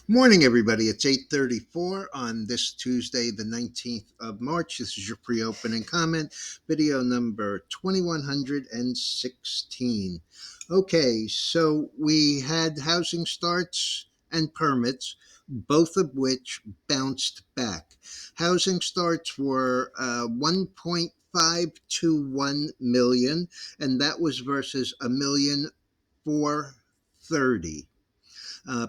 Morning, everybody. It's 8:34 on this Tuesday, the 19th of March. This is your pre-opening comment, video number 2116. Okay, so we had housing starts and permits, both of which bounced back. Housing starts were 1.521 million, and that was versus a million 430.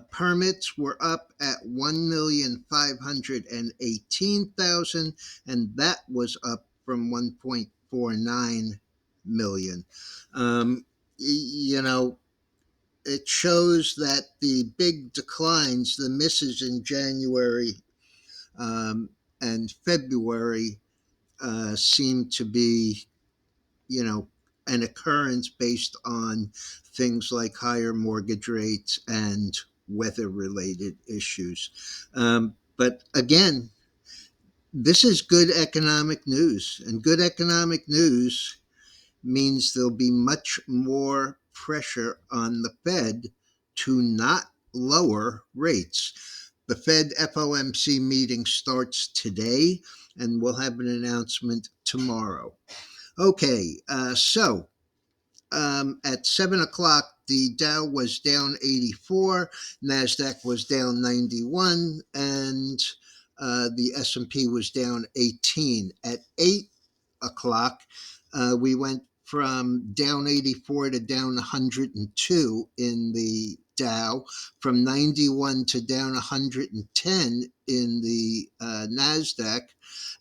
Permits were up at 1,518,000, and that was up from 1.49 million. Um, you know, it shows that the big declines, the misses in January um, and February, seem to be you know, an occurrence based on things like higher mortgage rates and weather related issues. But again, this is good economic news, and good economic news means there'll be much more pressure on the Fed to not lower rates. The Fed FOMC meeting starts today, and we'll have an announcement tomorrow. Okay, at 7 o'clock, the Dow was down 84, Nasdaq was down 91, and the S&P was down 18. At 8 o'clock, we went from down 84 to down 102 in the Dow, from 91 to down 110 in the Nasdaq,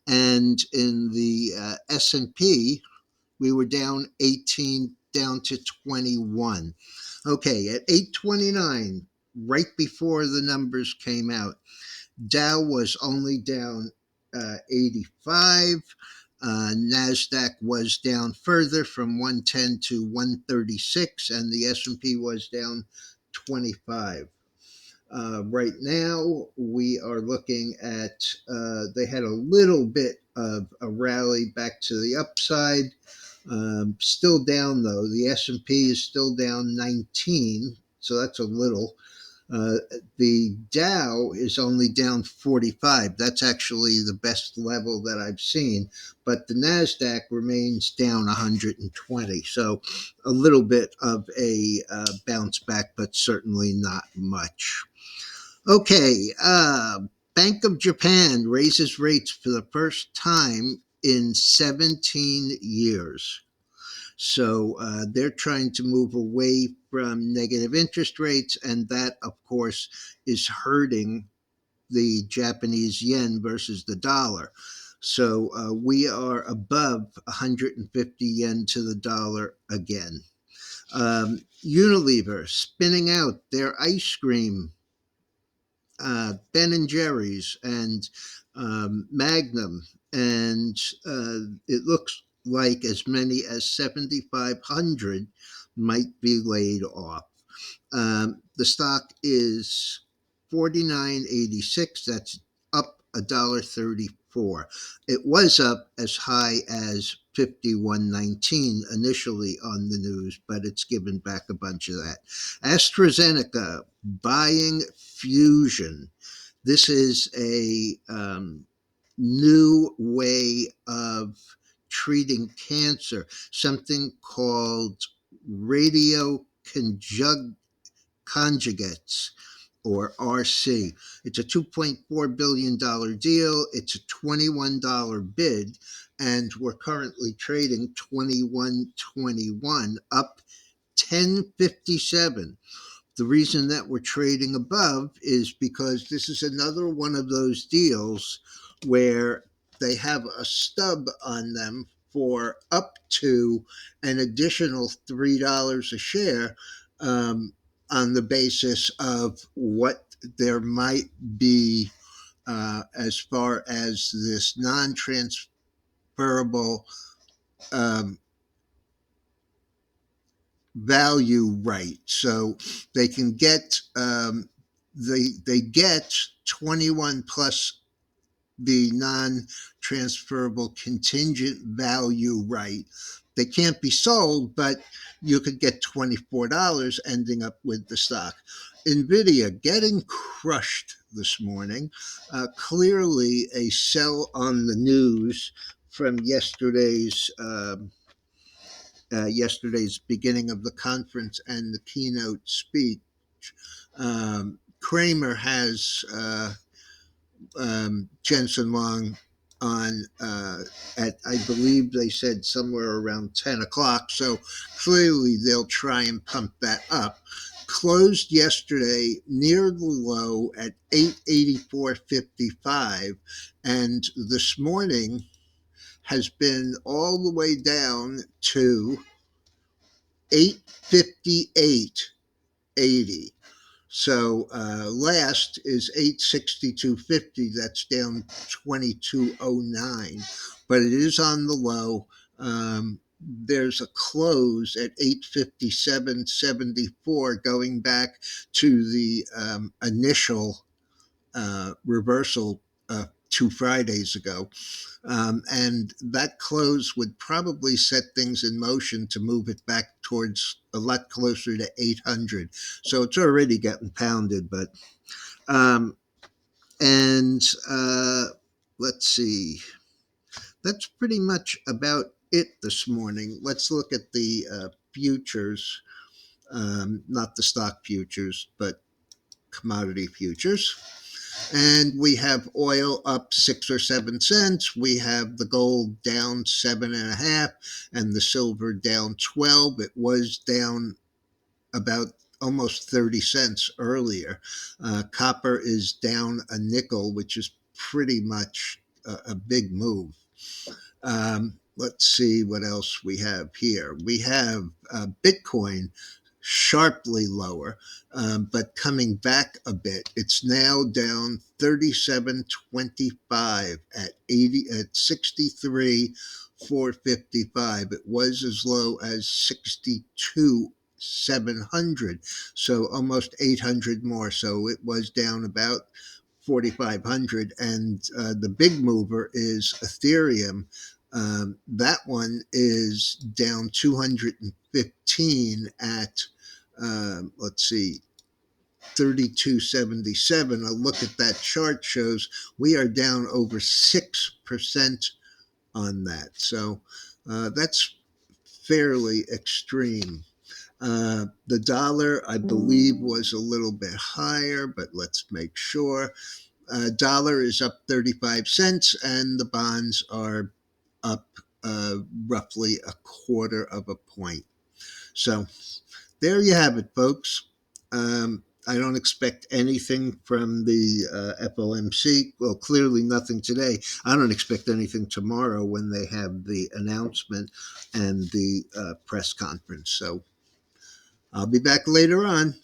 and in the S&P we were down 18 down to 21. Okay, at 8:29, right before the numbers came out, Dow was only down 85. Nasdaq was down further from 110 to 136, and the S&P was down 25. Right now, we are looking at, they had a little bit of a rally back to the upside. Still down though. The S&P is still down 19, so that's a little. Uh, the Dow is only down 45. That's actually the best level that I've seen. But the NASDAQ remains down 120. So a little bit of a bounce back, but certainly not much. Okay, Bank of Japan raises rates for the first time in 17 years. So they're trying to move away from negative interest rates, and that, of course, is hurting the Japanese yen versus the dollar. So we are above 150 yen to the dollar again. Unilever spinning out their ice cream, Ben and Jerry's and Magnum, and it looks like as many as 7,500 might be laid off. The stock is 49.86. That's up $1.34. It was up as high as 51.19 initially on the news, but it's given back a bunch of that. AstraZeneca buying Fusion. This is a new way of treating cancer, something called radio conjugates, or RC. It's a $2.4 billion deal. It's a $21 bid, and we're currently trading 21.21, up 10.57. The reason that we're trading above is because this is another one of those deals where they have a stub on them for up to an additional $3 a share, on the basis of what there might be as far as this non transferable um, value right. So they can get they get 21 plus the non-transferable contingent value right. They can't be sold, but you could get $24 ending up with the stock. Nvidia getting crushed this morning. Clearly, a sell on the news from yesterday's beginning of the conference and the keynote speech. Kramer has Jensen Long on at, I believe they said somewhere around 10 o'clock. So clearly they'll try and pump that up. Closed yesterday near the low at 884.55, and this morning has been all the way down to 858.80. So last is 862.50. That's down 22.09, but it is on the low. There's a close at 857.74 going back to the initial reversal 2 Fridays ago. And that close would probably set things in motion to move it back towards a lot closer to 800. So it's already getting pounded, but um, and let's see, that's pretty much about it this morning. Let's look at the futures, not the stock futures, but commodity futures. And we have oil up 6 or 7 cents. We have the gold down 7.5, and the silver down 12. It was down about almost 30 cents earlier. Copper is down a nickel, which is pretty much a big move. Let's see what else we have here. We have Bitcoin sharply lower, but coming back a bit. It's now down 37.25 at 63,455. It was as low as 62,700, so almost 800 more. So it was down about 4,500, and the big mover is Ethereum. That one is down 215 at let's see, 32.77. A look at that chart shows we are down over 6% on that. So that's fairly extreme. The dollar, I believe, was a little bit higher, but let's make sure. Dollar is up 35 cents, and the bonds are up roughly 1/4 of a point. So there you have it, folks. I don't expect anything from the FOMC. Well, clearly nothing today. I don't expect anything tomorrow when they have the announcement and the press conference. So I'll be back later on.